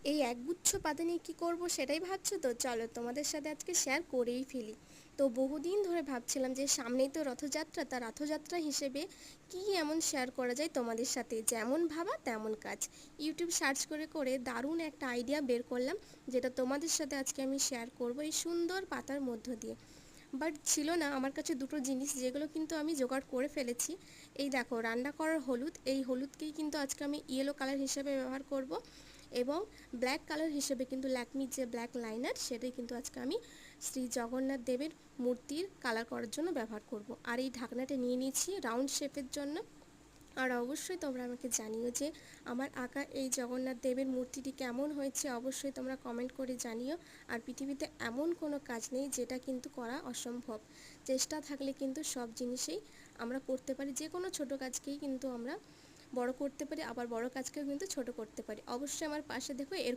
এই একগুচ্ছ পাতা নিয়ে কী করবো সেটাই ভাবছো তো? চলো তোমাদের সাথে আজকে শেয়ার করেই ফেলি। তো বহুদিন ধরে ভাবছিলাম যে সামনেই তো রথযাত্রা, তা রথযাত্রা হিসেবে কি এমন শেয়ার করা যায় তোমাদের সাথে, যেমন ভাবা তেমন কাজ। ইউটিউব সার্চ করে করে দারুণ একটা আইডিয়া বের করলাম, যেটা তোমাদের সাথে আজকে আমি শেয়ার করব এই সুন্দর পাতার মধ্য দিয়ে। বাট ছিল না আমার কাছে দুটো জিনিস, যেগুলো কিন্তু আমি জোগাড় করে ফেলেছি। এই দেখো, রান্না করার হলুদ, এই হলুদকেই কিন্তু আজকে আমি ইয়েলো কালার হিসেবে ব্যবহার করব, এবং ব্ল্যাক কালার হিসেবে কিন্তু ল্যাকমির যে ব্ল্যাক লাইনার, সেটাই কিন্তু আজকে আমি শ্রী জগন্নাথ দেবের মূর্তির কালার করার জন্য ব্যবহার করব। আর এই ঢাকনাটা নিয়ে নিয়েছি রাউন্ড শেপের জন্য। আর অবশ্যই তোমরা আমাকে জানিও যে আমার আঁকা এই জগন্নাথ দেবের মূর্তিটি কেমন হয়েছে, অবশ্যই তোমরা কমেন্ট করে জানিও। আর পৃথিবীতে এমন কোনো কাজ নেই যেটা কিন্তু করা অসম্ভব। চেষ্টা থাকলে কিন্তু সব জিনিসেই আমরা করতে পারি, যে কোনো ছোটো কাজকেই কিন্তু আমরা বড় করতে পারি, আবার বড় কাজকেও কিন্তু ছোট করতে পারি। অবশ্যই আমার পাশে দেখো এর